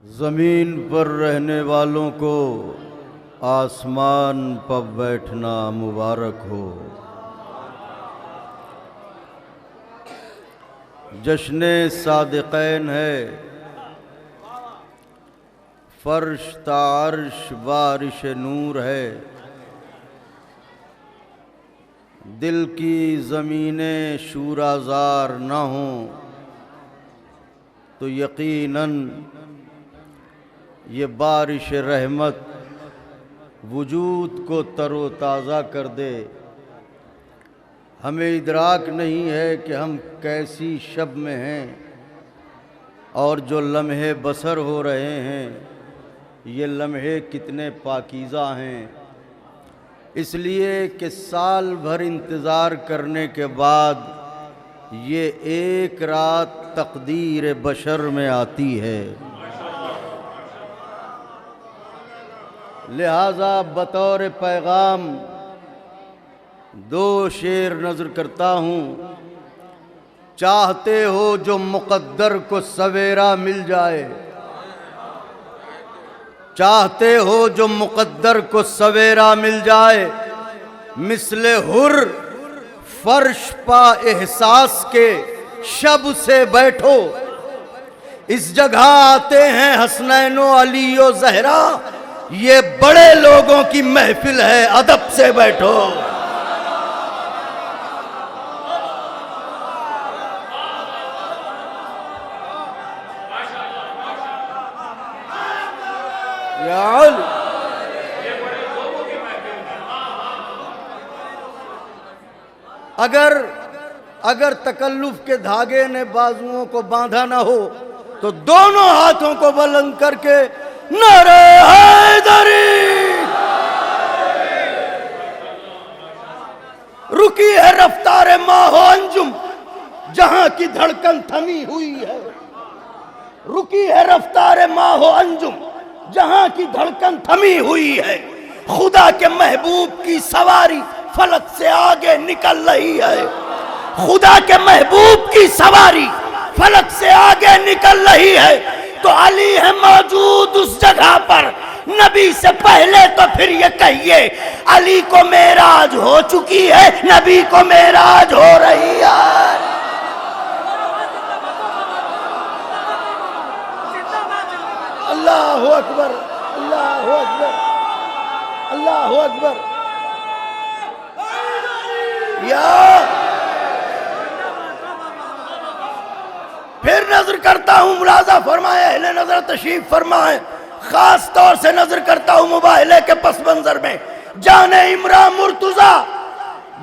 زمین پر رہنے والوں کو آسمان پر بیٹھنا مبارک ہو۔ جشن صادقین ہے، فرش تا عرش بارش نور ہے۔ دل کی زمینیں شورازار نہ ہوں تو یقیناً یہ بارش رحمت وجود کو تر و تازہ کر دے۔ ہمیں ادراک نہیں ہے کہ ہم کیسی شب میں ہیں اور جو لمحے بسر ہو رہے ہیں یہ لمحے کتنے پاکیزہ ہیں، اس لیے کہ سال بھر انتظار کرنے کے بعد یہ ایک رات تقدیر بشر میں آتی ہے۔ لہذا بطور پیغام دو شعر نظر کرتا ہوں۔ چاہتے ہو جو مقدر کو سویرا مل جائے، چاہتے ہو جو مقدر کو سویرا مل جائے، مثل حر فرش پا احساس کے شب سے بیٹھو۔ اس جگہ آتے ہیں حسنین و علی و زہرا، یہ بڑے لوگوں کی محفل ہے، ادب سے بیٹھو۔ یا علی اگر تکلف کے دھاگے نے بازوؤں کو باندھا نہ ہو تو دونوں ہاتھوں کو بلند کر کے نعرہ حیدری۔ رکی ہے رفتار ماہ و انجم جہاں کی دھڑکن تھمی ہوئی ہے، رکی ہے رفتار ماہ و انجم جہاں کی دھڑکن تھمی ہوئی ہے۔ خدا کے محبوب کی سواری فلک سے آگے نکل رہی ہے، خدا کے محبوب کی سواری فلک سے آگے نکل رہی ہے۔ تو علی ہے موجود اس جگہ پر، نبی سے پہلے تو پھر یہ کہیے علی کو معراج ہو چکی ہے، نبی کو معراج ہو رہی ہے۔ اللہ اکبر، اللہ اکبر، اللہ اکبر۔ پھر نظر کرتا ہوں، ملاحظہ فرمائے، اہل نظر تشریف فرمائے، خاص طور سے نظر کرتا ہوں مباہلے کے پس منظر میں۔ جان عمران مرتضی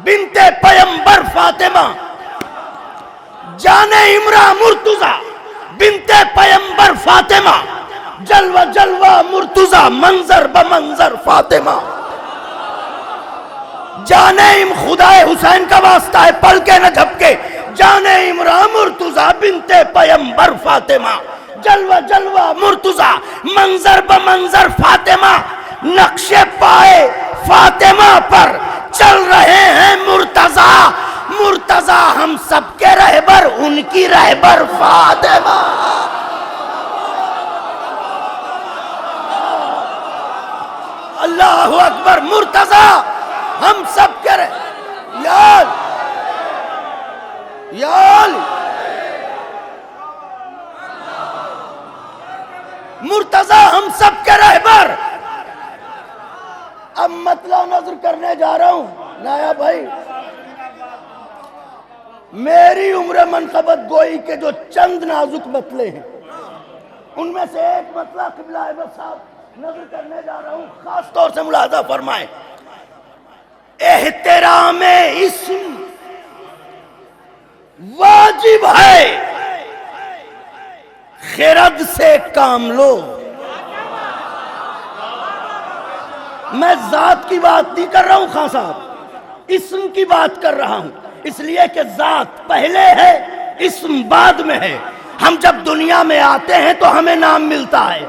بنت پیمبر فاطمہ، جان عمران مرتضی بنت پیمبر فاطمہ، جلوہ جلوہ مرتضی منظر بمنظر فاطمہ۔ جانیم خدائے حسین کا واسطہ ہے، پل کے نہ جھپکے، جان عمران مرتضی بنت پیمبر فاطمہ، جلوہ جلوہ مرتضی منظر بمنظر فاطمہ۔ نقش پائے فاطمہ پر چل رہے ہیں مرتضی، مرتضی ہم سب کے رہبر، ان کی رہبر فاطمہ۔ اللہ اکبر، مرتضی ہم سب کے مرتضی ہم سب کے رہبر۔ اب مطلع نظر کرنے جا رہا ہوں نایا بھائی، میری عمر منقبت گوئی کے جو چند نازک مطلع ہیں ان میں سے ایک مطلع قبلہ احمد صاحب نظر کرنے جا رہا ہوں، خاص طور سے ملاحظہ فرمائیں۔ احترام اسم واجب ہے، خرد سے کام لو۔ میں ذات کی بات نہیں کر رہا ہوں خان صاحب، اسم کی بات کر رہا ہوں، اس لیے کہ ذات پہلے ہے، اسم بعد میں ہے۔ ہم جب دنیا میں آتے ہیں تو ہمیں نام ملتا ہے،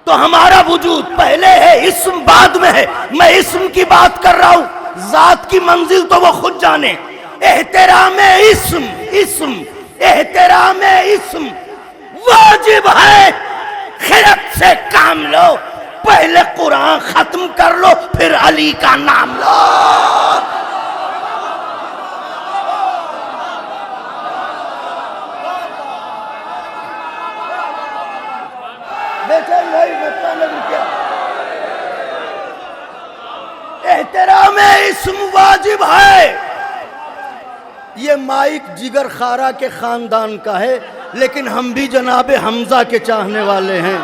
تو ہمارا وجود پہلے ہے، اسم بعد میں ہے۔ میں اسم کی بات کر رہا ہوں، ذات کی منزل تو وہ خود جانے۔ احترام اسم، اسم احترام اسم واجب ہے پھر علی کا نام لو. بیچن بھائی مطلب نظر کیا احترام اسم واجب ہے. یہ مائک جگر خارا کے خاندان کا ہے لیکن ہم بھی جناب حمزہ کے چاہنے والے ہیں.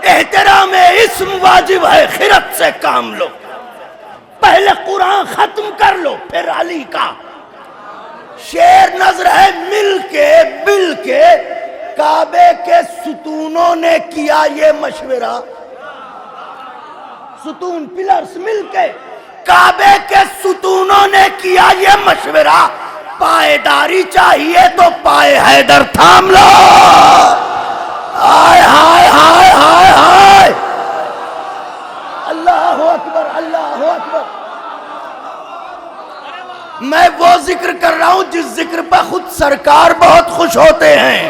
احترام اسم واجب ہے. خرد سے کام لو. پہلے قرآن ختم کر لو پھر علی کا. شیر نظر ہے مل کے کعبے کے ستونوں نے کیا یہ مشورہ. ستون پلرز مل کے کعبے کے ستونوں نے کیا یہ مشورہ. پائیداری چاہیے تو پائے حیدر تھام لو. ہائے ہائے ہائے ہائے ہائے. اللہ اکبر اللہ اکبر. میں وہ ذکر کر رہا ہوں جس ذکر پہ خود سرکار بہت خوش ہوتے ہیں.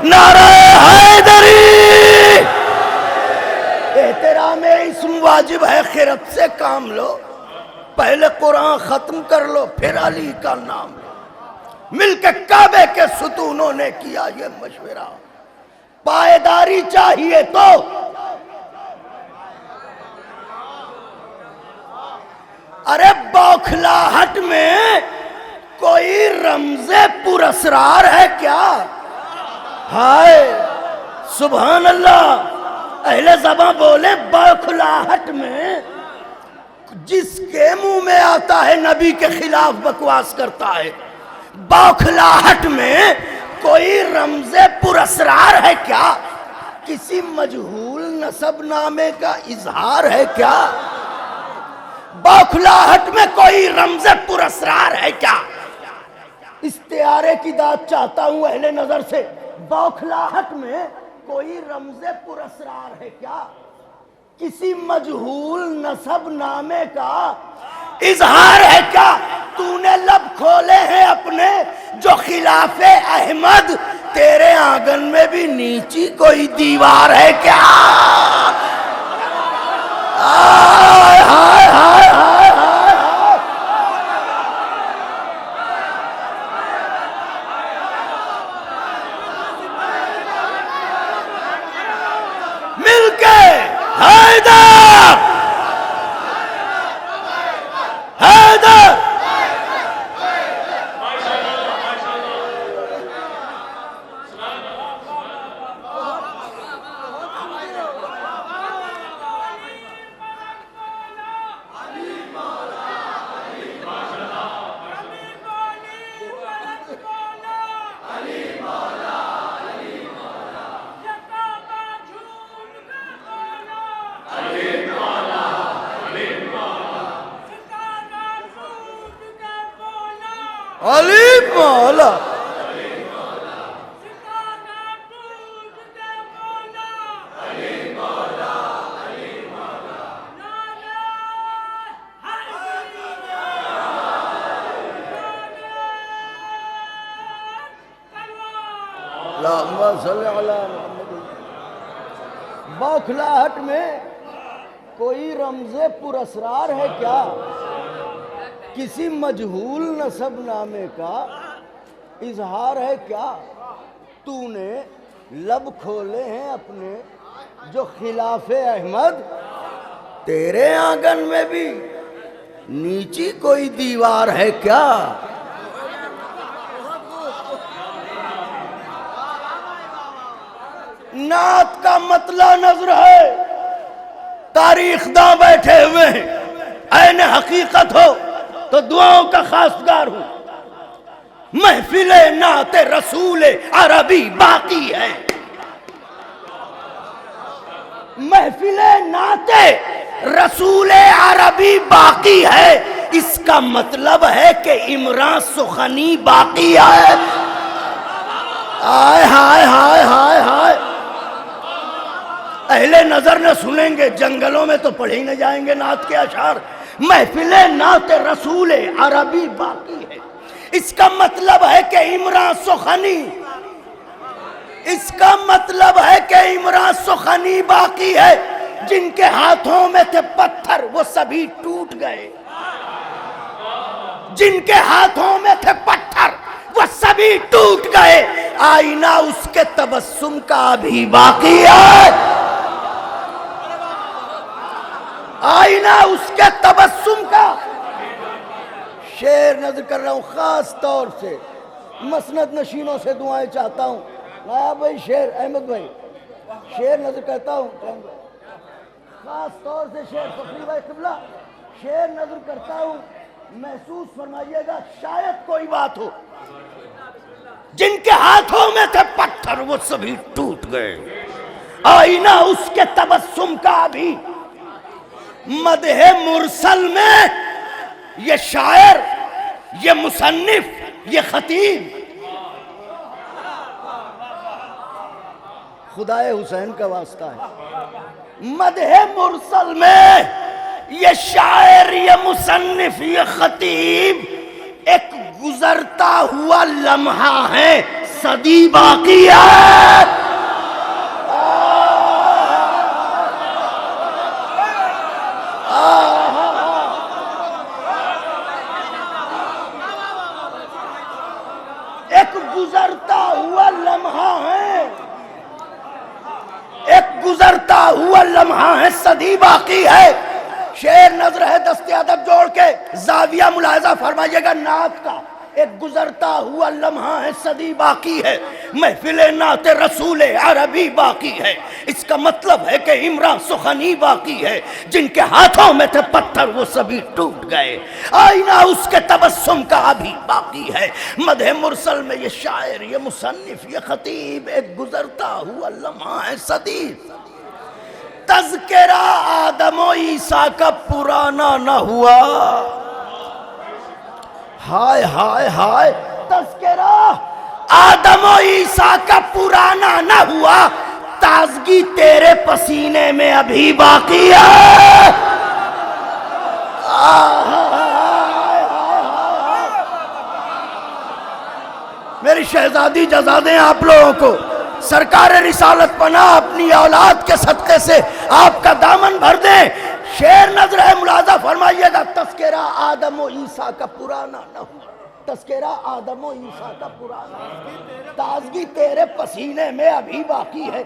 نعرہ حیدری. احترام اسم واجب ہے. خیرت سے کام لو. پہلے قرآن ختم کر لو پھر علی کا نام لو. مل کے کعبے کے ستونوں نے کیا یہ مشورہ. پائیداری چاہیے تو ارے بوکھلاہٹ میں کوئی رمز پر اسرار ہے کیا؟ ہائے سبحان اللہ. اہل زباں بولے بوکھلاہٹ میں جس کے منہ میں آتا ہے نبی کے خلاف بکواس کرتا ہے. بوکھلاہٹ میں کوئی رمز پر اسرار ہے کیا؟ کسی مجہول نسب نامے کا اظہار ہے کیا؟ بوکھلاہٹ میں کوئی رمز پر اسرار ہے کیا؟ استعارے کی داد چاہتا ہوں اہل نظر سے. بوکھلاہٹ میں کوئی رمز پر اسرار ہے کیا؟ کسی مجہول نسب نامے کا اظہار ہے کیا؟ تو نے لب کھولے ہیں اپنے جو خلاف احمد. تیرے آنگن میں بھی نیچی کوئی دیوار ہے کیا؟ ہائے ہائے ہائے ہائے ہائے. مل کے حیدر حیدر. علی مولا اللہم صلی علی محمد. بوکھلاہٹ میں کوئی رمز پر اسرار ہے کیا؟ کسی مجہول نسب نامے کا اظہار ہے کیا؟ تو نے لب کھولے ہیں اپنے جو خلاف احمد. تیرے آنگن میں بھی نیچی کوئی دیوار ہے کیا؟ نعت کا مطلع نظر ہے. تاریخ داں بیٹھے ہوئے ہیں. عین حقیقت ہو تو دعاؤں کا خواستگار ہوں. محفل نعت رسول عربی باقی ہے. محفل نعت رسول عربی باقی ہے. اس کا مطلب ہے کہ عمران سخنی باقی ہے. ہائے ہائے ہائے ہائے ہائے. اہل نظر نہ سنیں گے جنگلوں میں تو پڑھے ہی نہ جائیں گے نعت کے اشعار. محفل نعت رسول عربی باقی ہے. اس کا مطلب ہے کہ عمران سخنی. اس کا مطلب ہے کہ عمران سخنی باقی ہے. جن کے ہاتھوں میں تھے پتھر وہ سبھی ٹوٹ گئے، جن کے ہاتھوں میں تھے پتھر وہ سبھی ٹوٹ گئے، آئینہ اس کے تبسم کا ابھی باقی ہے، آئینہ اس کے تبسم کا۔ شعر نظر کر رہا ہوں، خاص طور سے مسند نشینوں سے دعائیں چاہتا ہوں۔ بھائی شعر، احمد بھائی شعر نظر کرتا ہوں، خاص طور سے شعر فخری بھائی قبلہ، شعر نظر کرتا ہوں، محسوس فرمائیے گا شاید کوئی بات ہو۔ جن کے ہاتھوں میں تھے پتھر وہ سبھی ٹوٹ گئے، آئینہ اس کے تبسم کا ابھی۔ مدح مرسل میں یہ شاعر، یہ مصنف، یہ خطیب خدائے حسین کا واسطہ ہے۔ مدح مرسل میں یہ شاعر، یہ مصنف، یہ خطیب ایک گزرتا ہوا لمحہ ہے، صدی باقی ہے۔ ایک گزرتا ہوا لمحہ ہے، ایک گزرتا ہوا لمحہ ہے، صدی باقی ہے۔ شعر نظر ہے دست ادب جوڑ کے زاویہ ملاحظہ فرمائیے گا نعت کا، ایک گزرتا ہوا لمحہ ہے، صدی باقی ہے، محفل نعت رسول عربی باقی ہے۔ اس کا مطلب ہے کہ عمران سخنی باقی ہے، جن کے ہاتھوں میں تھے پتھر وہ سبھی ٹوٹ گئے، آئینہ اس کے تبسم کا ابھی باقی ہے۔ مدح مرسل میں یہ شاعر، یہ مصنف، یہ خطیب ایک گزرتا ہوا لمحہ ہے، صدی۔ تذکرہ آدم و عیسیٰ کا پرانا نہ ہوا، ہائے ہائے ہائے، تذکرہ آدم و عیسیٰ کا پرانا نہ ہوا، تازگی تیرے پسینے میں ابھی باقی ہے۔ میری شہزادی جزا دیں آپ لوگوں کو، سرکار رسالت پناہ اپنی اولاد کے صدقے سے آپ کا دامن بھر دیں۔ شعر نظر ہے ملاحظہ فرمائیے گا، تذکرہ آدم و عیسیٰ کا پرانا نہ ہوا، تذکرہ آدم و عیسیٰ کا پرانا، تازگی تیرے پسینے میں ابھی باقی ہے،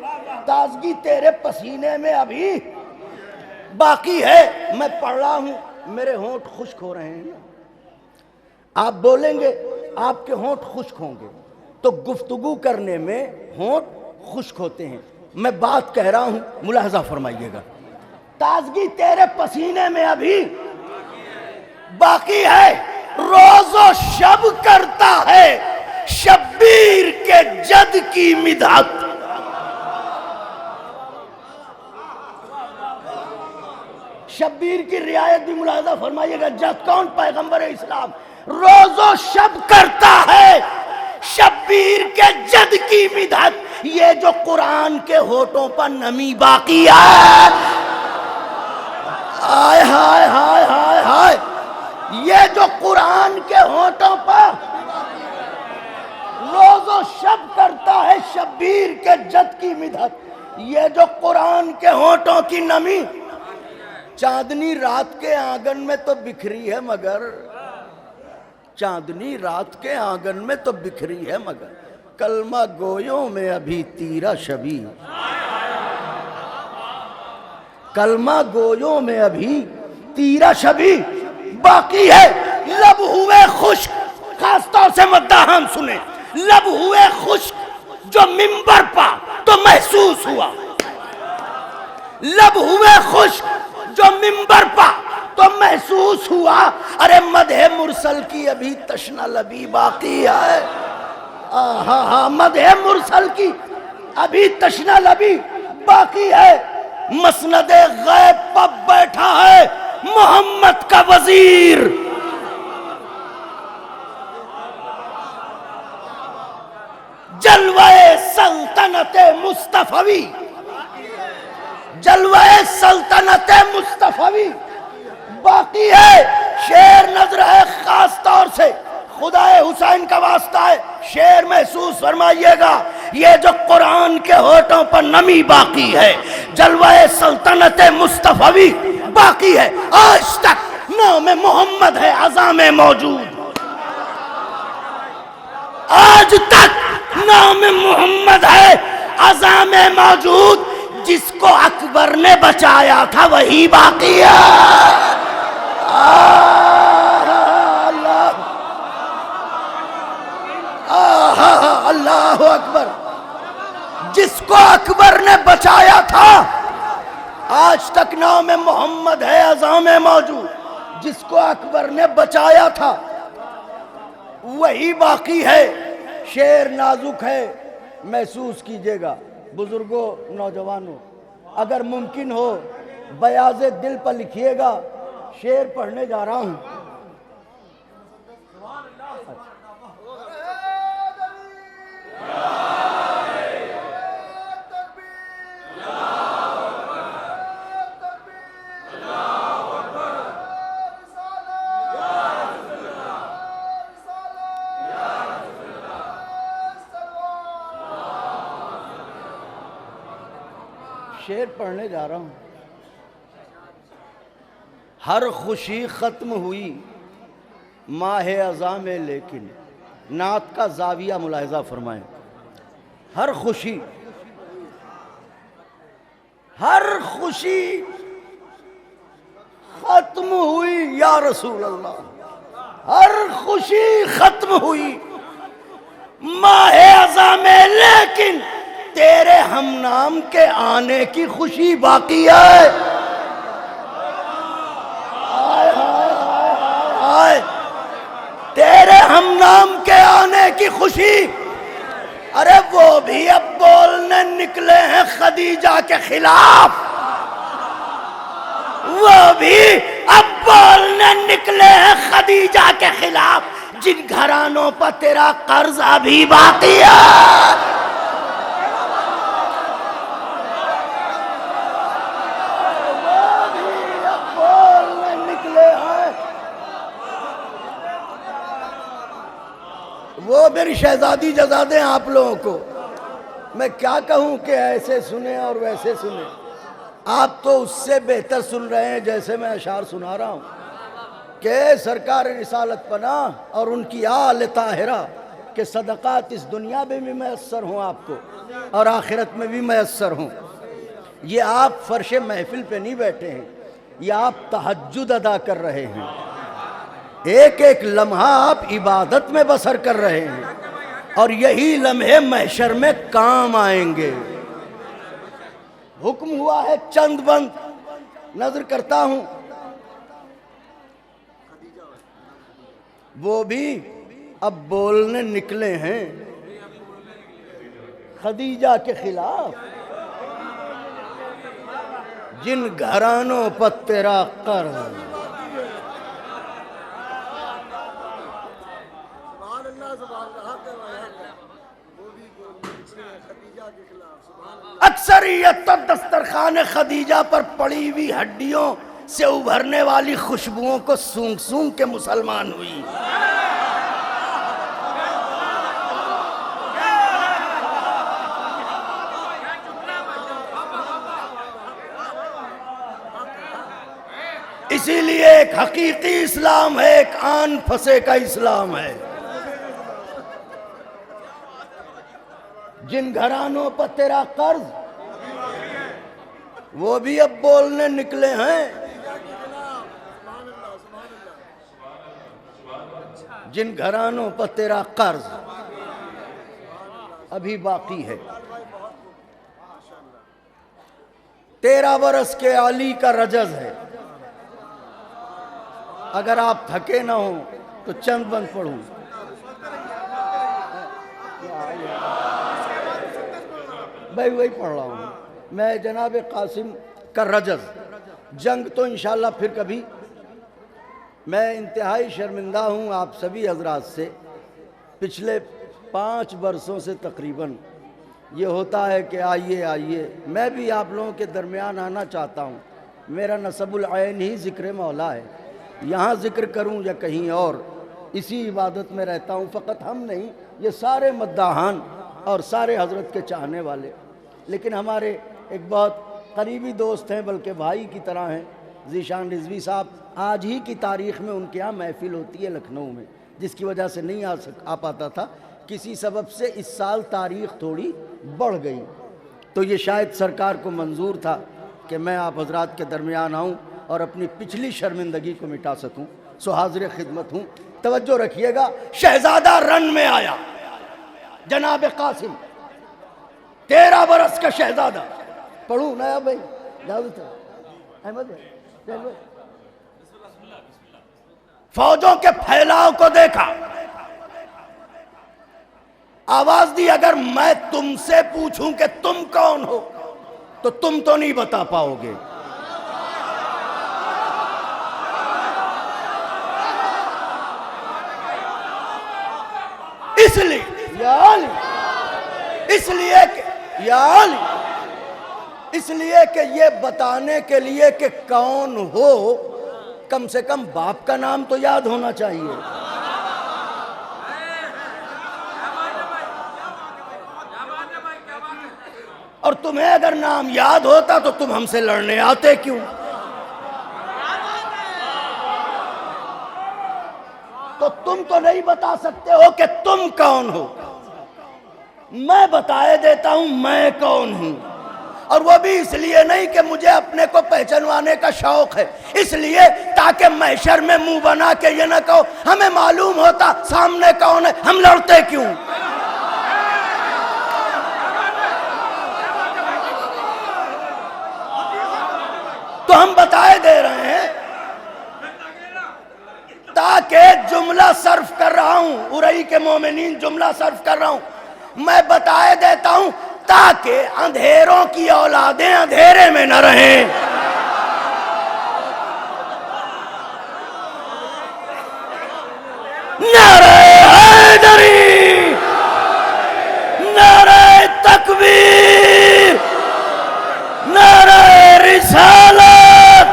تازگی تیرے پسینے میں ابھی باقی ہے۔ میں پڑھ رہا ہوں، میرے ہونٹ خشک ہو رہے ہیں، آپ بولیں گے آپ کے ہونٹ خشک ہوں گے، تو گفتگو کرنے میں ہونٹ خشک ہوتے ہیں۔ میں بات کہہ رہا ہوں، ملاحظہ فرمائیے گا، تازگی تیرے پسینے میں ابھی باقی ہے، روز و شب کرتا ہے شبیر کے جد کی مدحت۔ شبیر کی رعایت بھی ملاحظہ فرمائیے گا، جد کون؟ پیغمبر اسلام۔ روز و شب کرتا ہے شبیر کے جد کی مدحت، یہ جو قرآن کے ہونٹوں پر نمی باقی ہے، ہائے ہائے ہائے ہائے ہائے، یہ جو قرآن کے ہونٹوں پر روز و شب کرتا ہے شبیر کے جد کی مدحت، یہ جو قرآن کے ہونٹوں کی نمی۔ چاندنی رات کے آنگن میں تو بکھری ہے مگر، چاندنی رات کے آنگن میں تو بکھری ہے مگر، کلمہ گویوں میں ابھی تیرا شبی، کلمہ گویوں میں ابھی تیرا شبی باقی ہے۔ لب ہوئے خشک، خاص طور سے مداحم سنیں، لب ہوئے خشک جو منبر پا تو محسوس ہوا، لب ہوئے خشک جو منبر پا تو محسوس ہوا، ارے مدح مرسل کی ابھی تشنہ لبی باقی ہے، مدح مرسل کی ابھی تشنہ لبی باقی ہے۔ مسند غیب پر بیٹھا ہے محمد کا وزیر، جلوہ سلطنت مصطفی، جلوہ سلطنت مصطفی باقی ہے۔ شعر نظر ہے خاص طور سے خدائے حسین کا واسطہ ہے، شعر محسوس فرمائیے گا، یہ جو قرآن کے ہونٹوں پر نمی باقی ہے، جلوہ سلطنت مصطفی باقی ہے، آج تک نام محمد ہے اعضاء میں موجود، آج تک نام محمد ہے اعضاء میں موجود، جس کو اکبر نے بچایا تھا وہی باقی ہے۔ اللہ اکبر، جس کو اکبر نے بچایا تھا آج تک نام محمد ہے اعضاء میں موجود، جس کو اکبر نے بچایا تھا وہی باقی ہے۔ شعر نازک ہے، محسوس کیجئے گا بزرگوں، نوجوانوں، اگر ممکن ہو بیاض دل پر لکھیے گا، شعر پڑھنے جا رہا ہوں۔ شعر پڑھنے جا رہا ہوں۔ ہر خوشی ختم ہوئی ماہ اذاں میں، لیکن نعت کا زاویہ ملاحظہ فرمائیں۔ ہر خوشی ختم ہوئی یا رسول اللہ، ہر خوشی ختم ہوئی ماہ اذاں میں، لیکن تیرے ہم نام کے آنے کی خوشی باقی ہے۔ تیرے ہم نام کے آنے کی خوشی، ارے وہ بھی اب بولنے نکلے ہیں خدیجہ کے خلاف، وہ بھی اب بولنے نکلے ہیں خدیجہ کے خلاف، جن گھرانوں پر تیرا قرض ابھی باقی ہے۔ وہ میری شہزادی جزا دیں آپ لوگوں کو، میں کیا کہوں کہ ایسے سنیں اور ویسے سنیں، آپ تو اس سے بہتر سن رہے ہیں جیسے میں اشعار سنا رہا ہوں کہ سرکار رسالت پناہ اور ان کی آل طاہرہ کے صدقات اس دنیا میں بھی میسر ہوں آپ کو اور آخرت میں بھی میسر ہوں۔ یہ آپ فرش محفل پہ نہیں بیٹھے ہیں، یہ آپ تہجد ادا کر رہے ہیں، ایک ایک لمحہ آپ عبادت میں بسر کر رہے ہیں، اور یہی لمحے محشر میں کام آئیں گے۔ حکم ہوا ہے چند بند نظر کرتا ہوں، وہ بھی اب بولنے نکلے ہیں خدیجہ کے خلاف، جن گھرانوں پر تیرا قرض۔ اکثریت دسترخوان خدیجہ پر پڑی ہوئی ہڈیوں سے ابھرنے والی خوشبوؤں کو سونگ سونگ کے مسلمان ہوئی۔ اسی لیے ایک حقیقی اسلام ہے، ایک آن پھنسے کا اسلام ہے۔ جن گھرانوں پر تیرا قرض، وہ بھی اب بولنے نکلے ہیں، جن گھرانوں پر تیرا قرض ابھی باقی ہے۔ 13 برس کے علی کا رجز ہے، اگر آپ تھکے نہ ہوں تو چند بند پڑھوں۔ بھائی وہی پڑھ رہا ہوں میں، جناب قاسم کا رجز۔ جنگ تو انشاءاللہ پھر کبھی۔ میں انتہائی شرمندہ ہوں آپ سبھی حضرات سے، پچھلے 5 برسوں سے تقریباً یہ ہوتا ہے کہ آئیے آئیے، میں بھی آپ لوگوں کے درمیان آنا چاہتا ہوں۔ میرا نصب العین ہی ذکر مولا ہے، یہاں ذکر کروں یا کہیں اور، اسی عبادت میں رہتا ہوں۔ فقط ہم نہیں، یہ سارے مداحان اور سارے حضرت کے چاہنے والے، لیکن ہمارے ایک بہت قریبی دوست ہیں، بلکہ بھائی کی طرح ہیں، ذیشان رضوی صاحب، آج ہی کی تاریخ میں ان کے یہاں محفل ہوتی ہے لکھنؤ میں، جس کی وجہ سے نہیں آ پاتا تھا، کسی سبب سے اس سال تاریخ تھوڑی بڑھ گئی، تو یہ شاید سرکار کو منظور تھا کہ میں آپ حضرات کے درمیان آؤں اور اپنی پچھلی شرمندگی کو مٹا سکوں، سو حاضر خدمت ہوں۔ توجہ رکھیے گا، شہزادہ رن میں آیا جناب قاسم، 13 برس کا شہزادہ، پڑھوں نیا بھائی اجازت ہے احمد بھائی، فوجوں کے پھیلاؤ کو دیکھا، آواز دی اگر میں تم سے پوچھوں کہ تم کون ہو تو تم تو نہیں بتا پاؤ گے، اس لیے کہ یہ بتانے کے لیے کہ کون ہو، کم سے کم باپ کا نام تو یاد ہونا چاہیے۔ اور تمہیں اگر نام یاد ہوتا تو تم ہم سے لڑنے آتے کیوں؟ تو تم تو نہیں بتا سکتے ہو کہ تم کون ہو، میں بتائے دیتا ہوں میں کون ہوں، اور وہ بھی اس لیے نہیں کہ مجھے اپنے کو پہچانوانے کا شوق ہے، اس لیے تاکہ محشر میں منہ بنا کے یہ نہ کہو ہمیں معلوم ہوتا سامنے کون ہے، ہم لڑتے کیوں؟ تو ہم بتائے دے رہے ہیں تاکہ جملہ صرف کر رہا ہوں، ارئی کے مومنین جملہ صرف کر رہا ہوں، میں بتائے دیتا ہوں تاکہ اندھیروں کی اولادیں اندھیرے میں نہ رہیں۔ نعرہ حیدری، نعرہ تکبیر، نعرہ رسالت،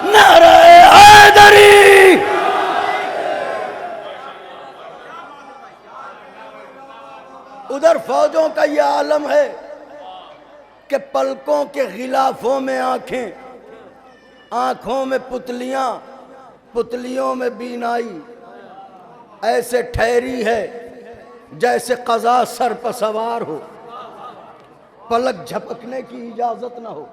نعرہ حیدری۔ ادھر فوجوں کا یہ عالم ہے کہ پلکوں کے غلافوں میں آنکھیں، آنکھوں میں پتلیاں، پتلیوں میں بینائی، ایسے ٹھہری ہے جیسے قضا سر پر سوار ہو، پلک جھپکنے کی اجازت نہ ہو،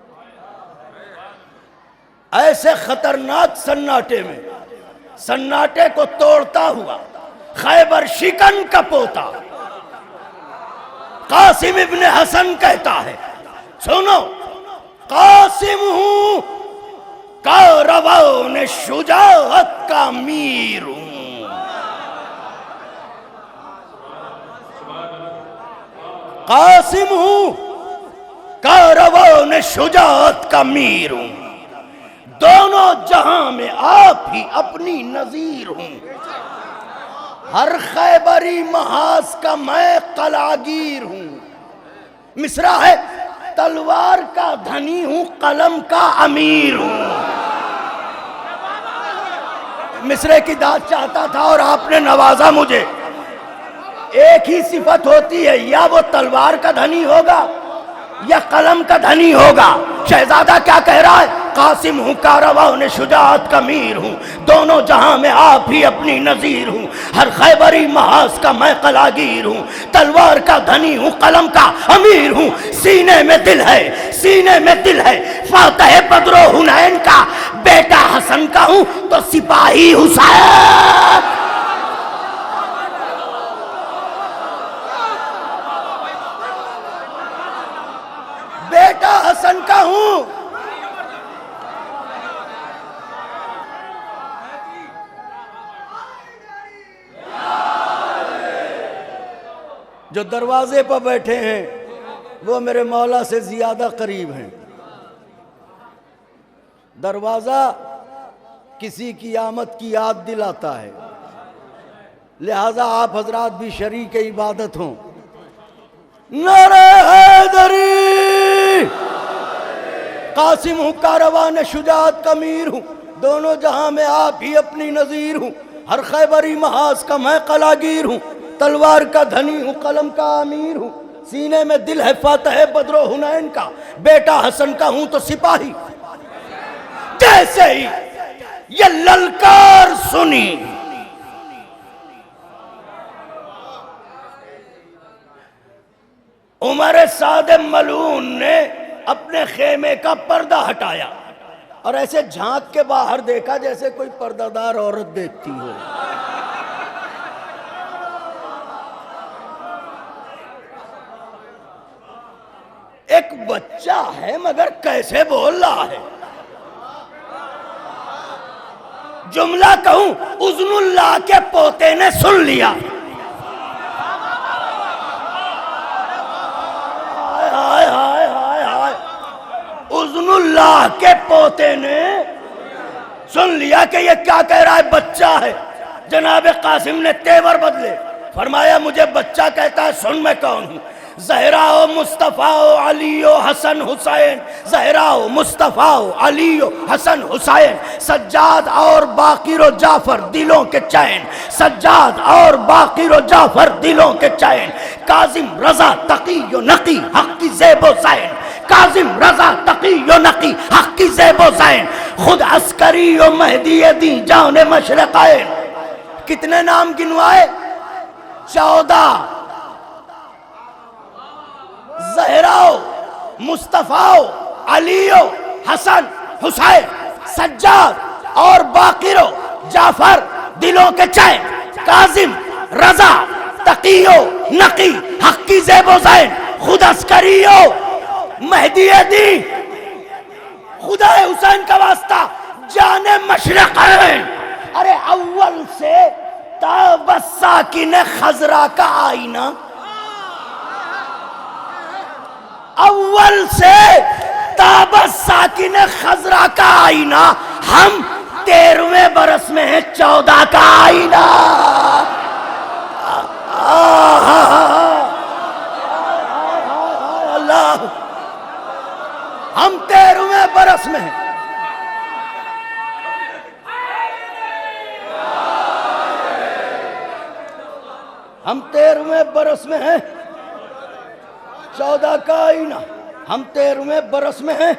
ایسے خطرناک سناٹے میں، سناٹے کو توڑتا ہوا خیبر شکن کا پوتا قاسم ابن حسن کہتا ہے، سنو، قاسم ہوں کاروان شجاعت کا امیر ہوں، قاسم ہوں کاروان شجاعت کا امیر ہوں، دونوں جہاں میں آپ ہی اپنی نظیر ہوں، ہر خیبری محاذ کا میں قلعگیر ہوں، مصرع ہے تلوار کا دھنی ہوں قلم کا امیر ہوں۔ مصرع کی داد چاہتا تھا اور آپ نے نوازا مجھے، ایک ہی صفت ہوتی ہے، یا وہ تلوار کا دھنی ہوگا یا قلم کا دھنی ہوگا۔ شہزادہ کیا کہہ رہا ہے؟ قاسم ہوں کاروان شجاعت کا امیر ہوں، دونوں جہاں میں آپ ہی اپنی نظیر ہوں، ہر خیبری محاذ کا میں قلعگیر ہوں، تلوار کا دھنی ہوں قلم کا امیر ہوں، سینے میں دل ہے، سینے میں دل ہے، فاتح بدر و حنین کا بیٹا حسن کا ہوں تو سپاہی حسین، بیٹا حسن کا ہوں۔ جو دروازے پر بیٹھے ہیں وہ میرے مولا سے زیادہ قریب ہیں، دروازہ کسی کی آمد کی یاد دلاتا ہے، لہذا آپ حضرات بھی شریک عبادت ہوں۔ نعرہ حیدری، قاسم ہوں کاروان شجاعت کا امیر ہوں، دونوں جہاں میں آپ ہی اپنی نظیر ہوں، ہر خیبری محاذ کا میں قلعگیر ہوں، تلوار کا دھنی ہوں قلم کا امیر ہوں، سینے میں دل ہے فاتح بدر و حنین کا، بیٹا حسن کا ہوں تو سپاہی۔ جیسے ہی یہ للکار سنی، عمر سعد ملعون نے اپنے خیمے کا پردہ ہٹایا اور ایسے جھانک کے باہر دیکھا جیسے کوئی پردہ دار عورت دیکھتی ہو۔ ایک بچہ ہے مگر کیسے بول رہا ہے۔ جملہ کہوں، اذن اللہ کے پوتے نے سن لیا۔ ہائے ہائے ہائے ہائے، اذن اللہ کے پوتے نے سن لیا کہ یہ کیا کہہ رہا ہے، بچہ ہے۔ جناب قاسم نے تیور بدلے، فرمایا مجھے بچہ کہتا ہے، سن میں کون ہوں۔ زہرا و مصطفیٰ و علی و حسن حسین، زہرا و مصطفیٰ و علی و حسن حسین، سجاد اور باقر و جعفر دلوں کے چین، سجاد اور باقر و جعفر دلوں کے چین، کاظم رضا تقی و نقی حق کی زیب و زین، کاظم رضا تقی و نقی حق کی زیب و زین، خود عسکری و مہدی دی جان مشرقین۔ کتنے نام گنوائے؟ 14۔ زہراؤ، مصطفیٰ، علیو، حسن، حسین، سجاد اور باقرو، جعفر دلوں کے چین، کاظم، رضا، تقیو، نقی، حق کی زیب و زین، خود عسکریو، مہدی دی، خدا حسین کا واسطہ، جان مشرقین۔ ارے اول سے تا بس ساکن خضرا کا آئینہ، اول سے تابس ساکن خضرا کا آئینہ، ہم 13ویں برس میں ہیں 14 کا آئینہ۔ اللہ، ہم 13ویں برس میں ہیں۔ ہم 13ویں برس میں ہیں 14 کا آئینہ، ہم 13ویں برس میں ہیں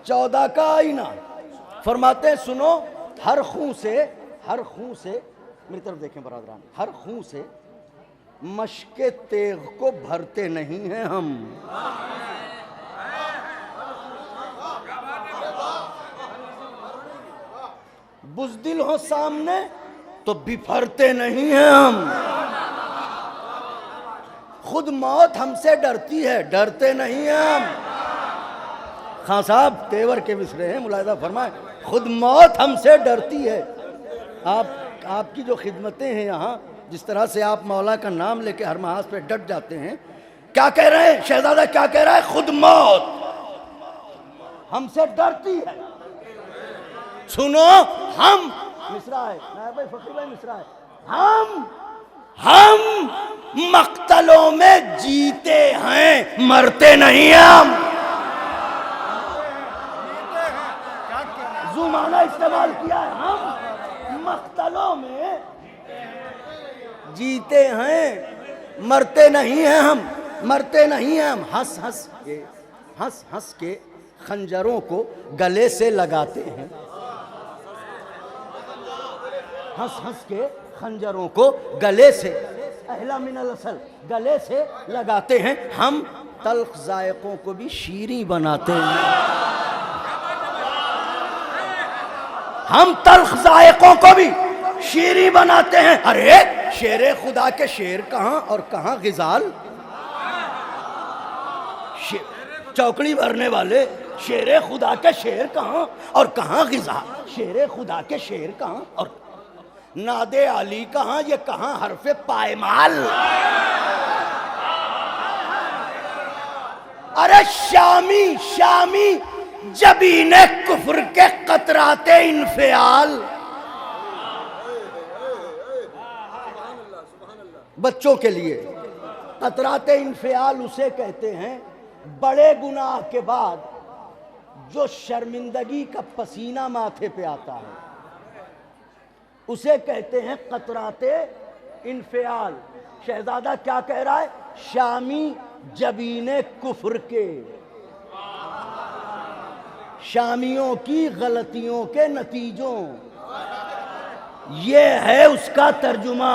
14 کا آئینہ۔ فرماتے ہیں سنو، ہر خون سے میری طرف دیکھیں برادران، ہر خون سے مشق تیغ کو بھرتے نہیں ہیں ہم، بزدل ہو سامنے تو بپھرتے نہیں ہیں ہم، خود موت ہم سے ڈرتی ہے، ڈرتے نہیں ہیں ہم۔ خان صاحب تیور کے مصرے ہیں، ملاحظہ فرمائیں، خود موت ہم سے ڈرتی ہے۔ آپ کی جو خدمتیں ہیں یہاں، جس طرح سے آپ مولا کا نام لے کے ہر محاذ پہ ڈٹ جاتے ہیں، کیا کہہ رہے ہیں شہزادہ، کیا کہہ رہا ہے؟ خود موت ہم سے ڈرتی ہے۔ سنو، ہم مصرا ہے نائب بھائی، فقیر بھائی مصرا ہے، ہم مقتلوں میں جیتے ہیں، مرتے نہیں ہیں ہم۔ زمانہ استعمال کیا ہے، ہم مقتلوں میں جیتے ہیں، مرتے نہیں ہیں ہم، مرتے نہیں ہیں ہم۔ ہنس ہنس کے خنجروں کو گلے سے لگاتے ہیں، ہنس ہنس کے خنجروں کو گلے سے، اہلا من الاصل، گلے سے لگاتے ہیں۔ ہم تلخ ذائقوں کو بھی شیریں بناتے ہیں، ہم تلخ ذائقوں کو بھی شیریں بناتے ہیں۔ ارے شیر خدا کے شیر کہاں اور کہاں غزال، چوکڑی بھرنے والے، شیر خدا کے شیر کہاں اور کہاں غزال، شیر خدا کے شیر کہاں اور ناد علی کہاں، یہ کہاں حرف پائمال۔ ارے شامی جبین کفر کے قطرات انفعال، بچوں کے لیے قطرات انفعال اسے کہتے ہیں بڑے گناہ کے بعد جو شرمندگی کا پسینہ ماتھے پہ آتا ہے، اسے کہتے ہیں قطرات انفعال۔ شہزادہ کیا کہہ رہا ہے؟ شامی جبین کفر کے، شامیوں کی غلطیوں کے نتیجوں، یہ ہے اس کا ترجمہ۔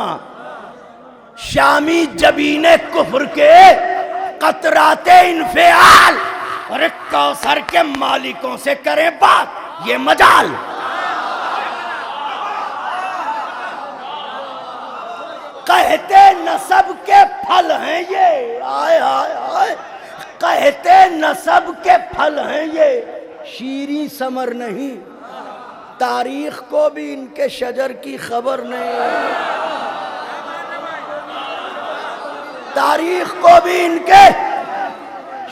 شامی جبین کفر کے قطرات انفعال اور ایک کوثر کے مالکوں سے کریں بات، یہ مجال۔ کہتے نسب کے پھل ہیں یہ، آئے آئے آئے، کہتے نسب کے پھل ہیں یہ، شیریں ثمر نہیں، تاریخ کو بھی ان کے شجر کی خبر نہیں، تاریخ کو بھی ان کے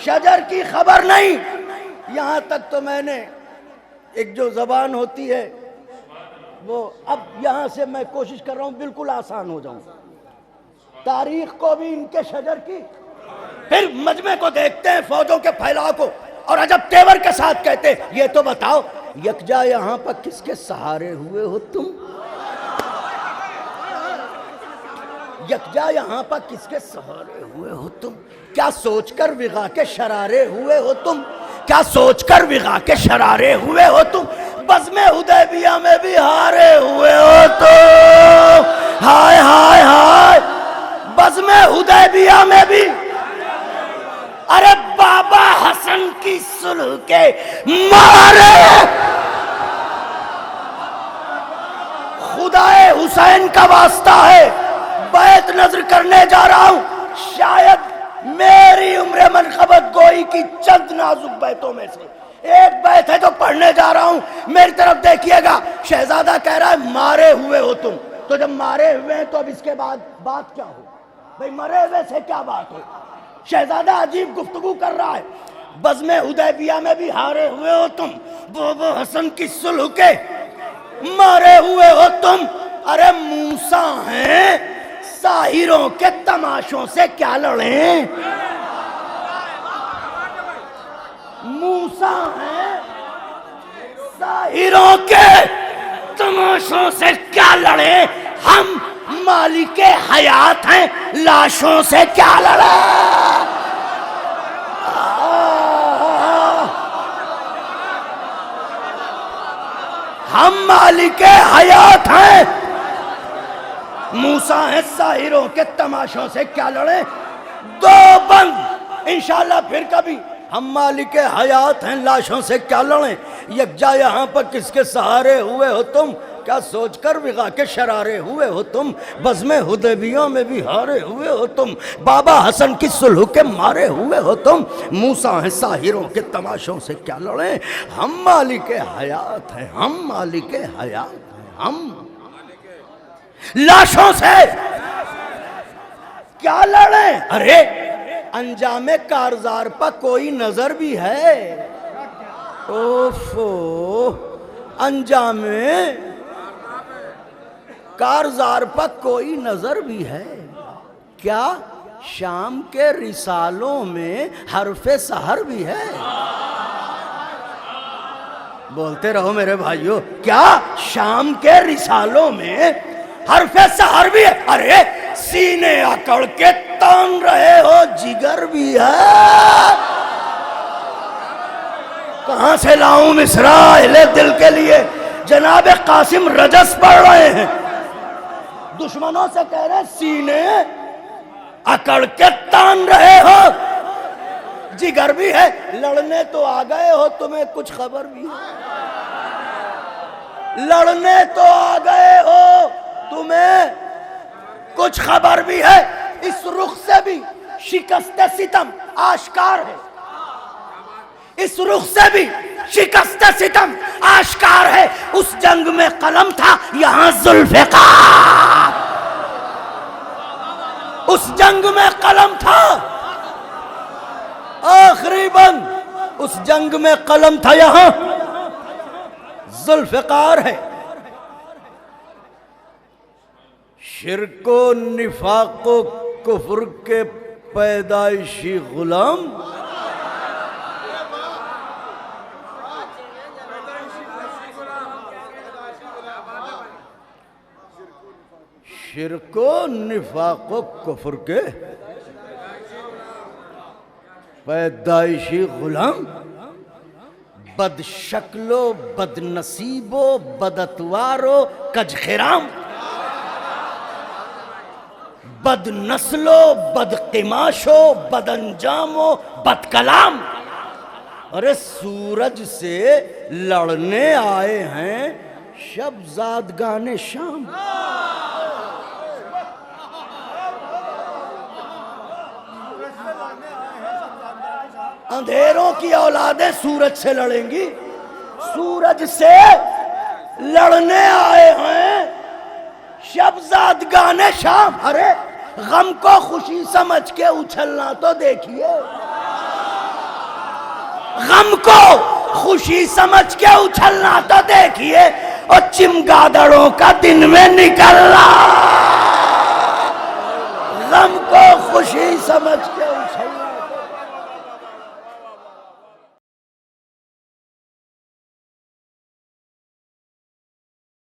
شجر کی خبر نہیں۔ یہاں تک تو میں نے ایک جو زبان ہوتی ہے وہ، اب یہاں سے میں کوشش کر رہا ہوں بالکل آسان ہو جاؤں، تاریخ کو بھی ان کے شجر کی۔ پھر مجمع کو دیکھتے ہیں، فوجوں کے پھیلاؤ کو، اور عجب تیور کے ساتھ کہتے یہ تو بتاؤ یکجا یہاں پر کس کے سہارے ہوئے ہو تم؟ یکجا یہاں پر کس کے سہارے ہوئے ہو تم؟ کیا سوچ کر وغا کے شرارے ہوئے ہو تم؟ کیا سوچ کر وغا کے شرارے ہوئے ہو تم؟ بزم حدیبیہ میں بھی ہارے ہوئے ہو تم، ہائے ہائے ہائے، بزم حدیبیہ میں بھی، ارے بابا حسن کی صلح کے مارے، خدائے حسین کا واسطہ ہے، بیعت نظر کرنے جا رہا ہوں، شاید میری عمر منقبت گوئی کی چند نازک بیتوں میں سے ایک بیت ہے جو پڑھنے جا رہا ہوں، میری طرف دیکھیے گا۔ شہزادہ کہہ رہا ہے مارے ہوئے ہو تم، تو جب مارے ہوئے ہیں تو اب اس کے بعد بات کیا ہو بھئی؟ مرے ہوئے سے کیا بات ہو؟ شہزادہ عجیب گفتگو کر رہا ہے، بزم حدیبیہ میں بھی ہارے ہوئے ہو تم، بابا حسن کی صلح کے مارے ہوئے ہو تم، ارے موسیٰ ہیں ساحروں کے تماشوں سے کیا لڑیں؟ موسیٰ ہیں ساحروں کے تماشوں سے کیا لڑیں؟ ہم مالک حیات ہیں لاشوں سے کیا لڑیں؟ ہم مالک حیات ہیں، موسیٰ ہیں ساحروں کے تماشوں سے کیا لڑیں؟ دو بند انشاءاللہ پھر کبھی، ہم مالک حیات ہیں لاشوں سے کیا لڑیں؟ یکجا یہاں پر کس کے سہارے ہوئے ہو تم؟ کیا سوچ کر وغا کے شرارے ہوئے ہو تم؟ بزم حدیبیہ میں بھی ہارے ہوئے ہو تم، بابا حسن کی صلح کے مارے ہوئے ہو تم، موسیٰ ہیں ساحروں کے تماشوں سے کیا لڑیں؟ ہم مالک حیات ہیں، ہم مالک حیات ہیں، ہم لاشوں سے کیا لڑیں؟ ارے انجام کارزار پر کوئی نظر بھی ہے؟ اوفو، انجام کارزار پر کوئی نظر بھی ہے کیا؟ شام کے رسالوں میں حرف سحر بھی ہے؟ بولتے رہو میرے بھائیو، کیا شام کے رسالوں میں حرف سحر بھی ہے؟ ارے سینے اکڑ کے تان رہے ہو جگر بھی ہے؟ کہاں سے لاؤں مصرع اہل دل کے لیے؟ جناب قاسم رجس پڑھ رہے ہیں، دشمنوں سے کہہ رہے سینے اکڑ کے تان رہے ہو جگر بھی ہے، لڑنے تو آ گئے ہو تمہیں کچھ خبر بھی ہے؟ لڑنے تو آ گئے ہو تمہیں کچھ خبر بھی ہے؟ اس رخ سے بھی شکست ستم آشکار ہے، اس رخ سے بھی شکست ستم آشکار ہے، اس جنگ میں قلم تھا یہاں ذوالفقار، اس جنگ میں قلم تھا، آخری بند اس جنگ میں قلم تھا یہاں ذوالفقار ہے۔ شرک و نفاق و کفر کے پیدائشی غلام، شرک و نفاق و کفر کے پیدائشی غلام، بد شکل و بد نصیب و بد اتوار و کج خرام، بد نسل و بد قماش و بد انجام و بد کلام. ارے سورج سے لڑنے آئے ہیں شب زادگان شام. اندھیروں کی اولادیں سورج سے لڑیں گی، سورج سے لڑنے آئے ہیں شب زادگان شام. ارے غم کو خوشی سمجھ کے اچھلنا تو دیکھیے، غم کو خوشی سمجھ کے اچھلنا تو دیکھیے، اور چمگادڑوں کا دن میں نکلنا غم کو خوشی سمجھ